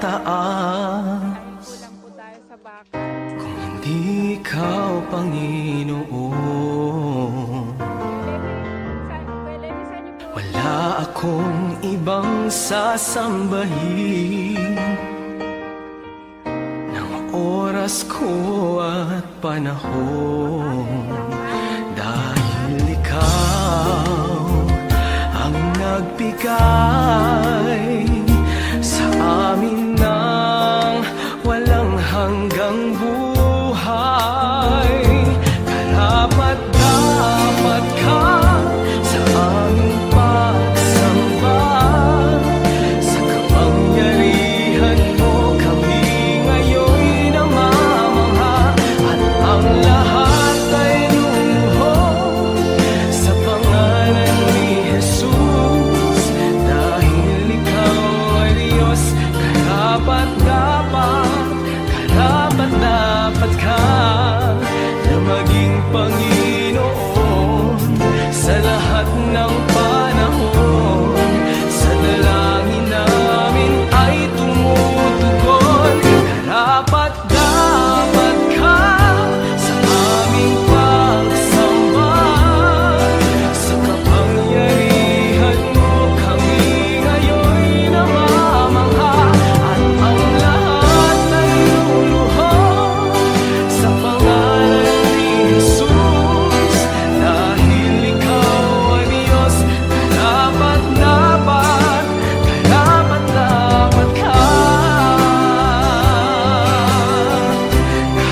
taas. Kulang po tayo sa baka. Kung hindi ikaw, Panginoon, wala akong ibang sasambahin ng oras ko at panahon. Dahil ikaw ang nagbigay sa amin ng walang hanggang buhay. Karapat-dapat ka sa aming pagsamba. Sa kapangyarihan mo kami ngayon'y namamangha. At ang lahat ay luluhod sa pangalan ni Jesus. Dahil ikaw ay Diyos, karapat-dapat ka na maging Panginoon sa lahat ng panahon. Sa dalangin namin ay tumutugon. Karapat-dapat ka sa aming pagsamba. Sa kapangyarihan mo kami ngayon'y namamangha. At ang lahat ay luluhod sa pangalan ni Jesus. Dahil ikaw ay Diyos, karapat-dapat ka.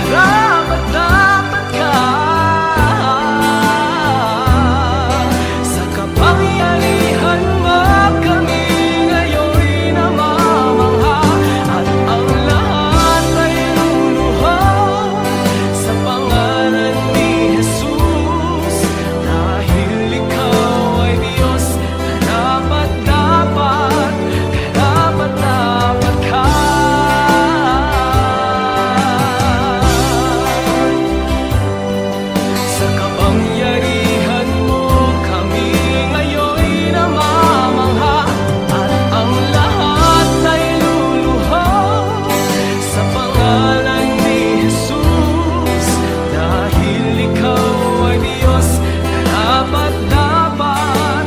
Karapat-dapat ka. Sa kapangyarihan mo kami ngayon'y namamangha. At ang lahat ay luluhod sa pangalan ni Jesus. Dahil ikaw ay Diyos, karapat-dapat ka. Sa kapangyarihan mo kami ngayon'y namamangha. At ang lahat ay luluhod sa pangalan ni Jesus. Dahil ikaw ay Diyos, karapat-dapat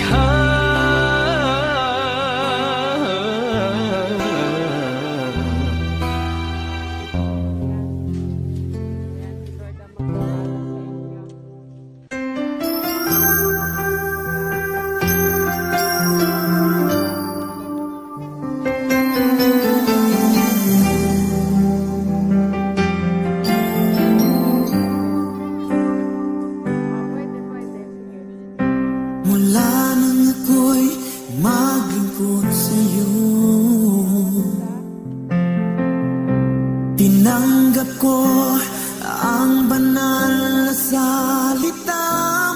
ka. Lord, ang magpapala sa inyo. Pwede. Sige. Mula nang ako'y maglingkod sa'yo, tinanggap ko ang banal na salita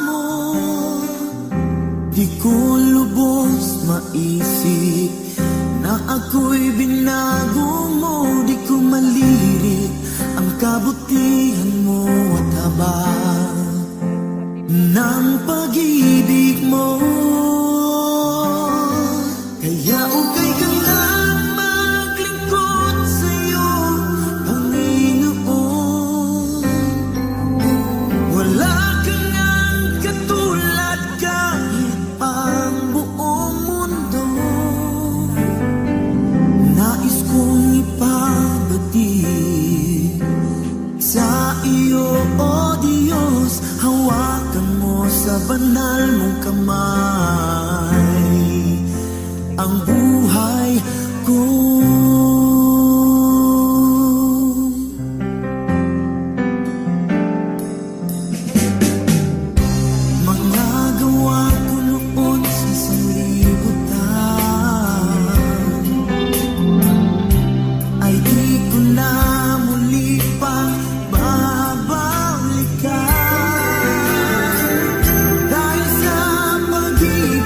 mo. Di ko lubos maisip na ako'y binago mo. Di ko malirik ang kabutihan mo at habag ng pag-ibig mo. Kaya ukay ka lang maglingkod sa'yo, Panginoon. Wala ka ngang katulad kahit pang buong mundo. Nais kong ipabatid sa iyo, O Diyos. Hawakan mo sa banal mong kamay ang buhay ko. Mga gawa ko noon sa sanlibutan ay di ko na muli pa babalikan. Dahil sa pag-ibig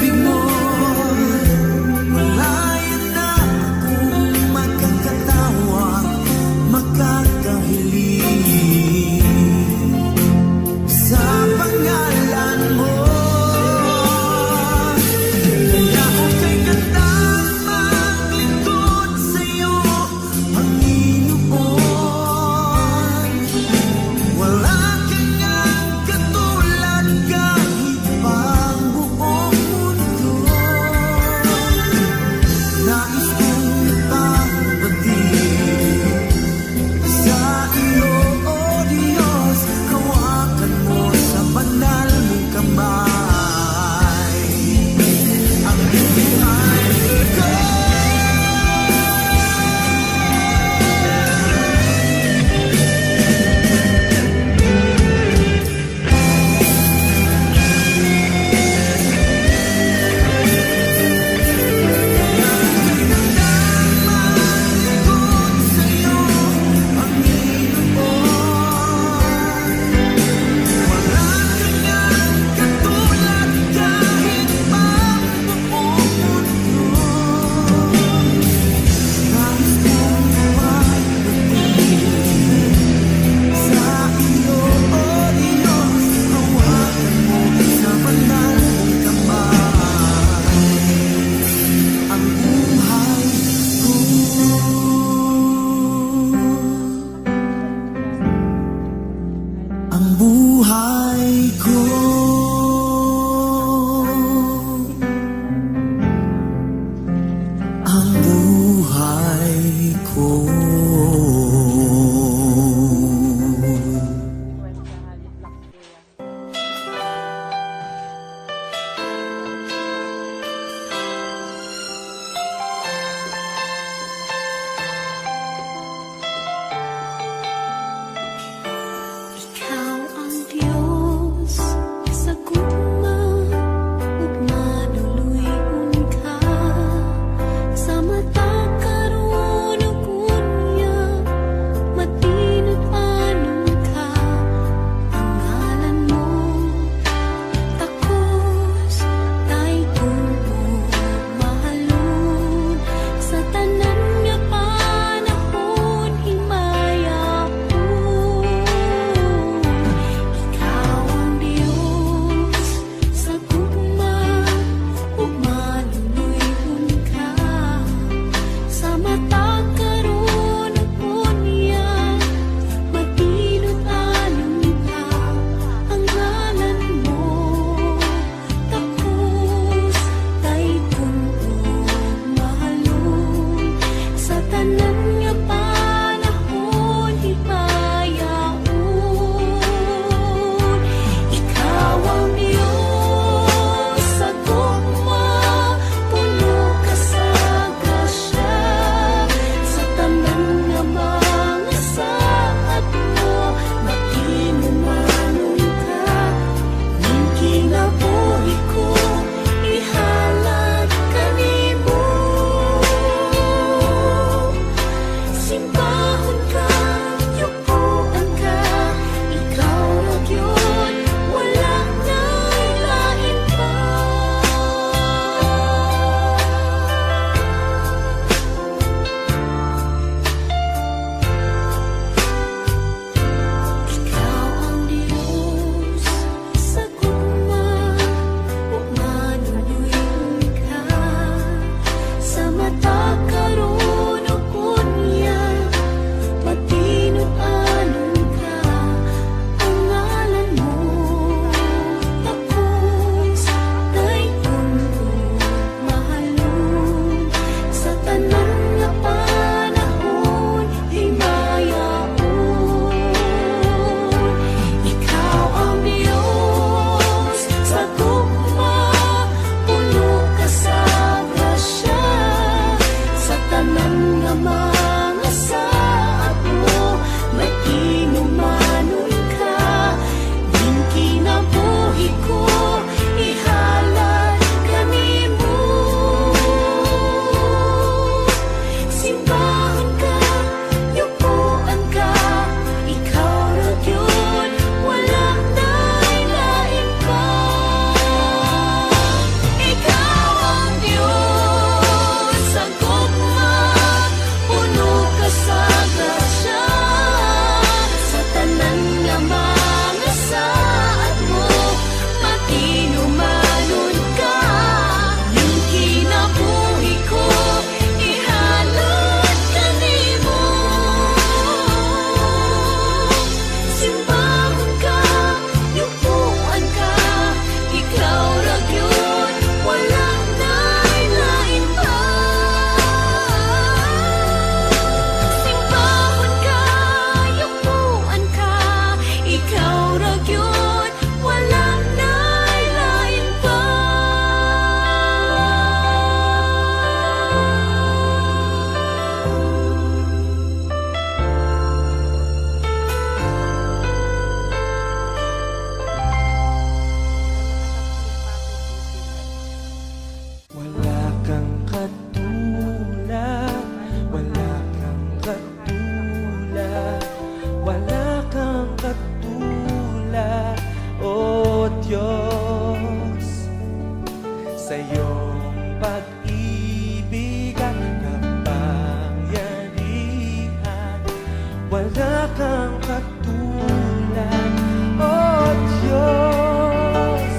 wala kang katulad, oh Diyos.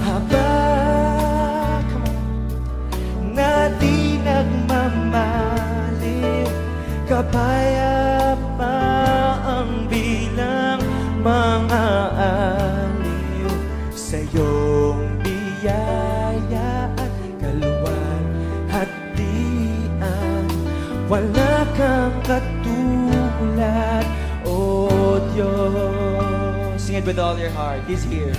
Habang na di nagmamaliw, kapayapa ang bilang mga aliw sa iyong biyaya at kaluwalhatian. Wala kang katulad, oh Diyos. Sing it with all your heart. He's here.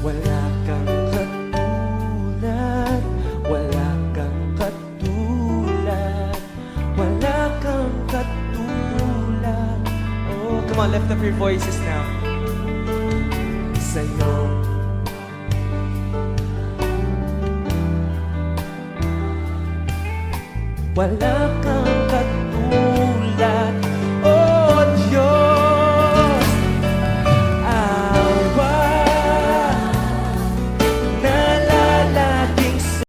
Wala kang katulad, wala kang katulad, wala kang katulad. Oh, come on, lift up your voices now. Sa'yo. Wala kang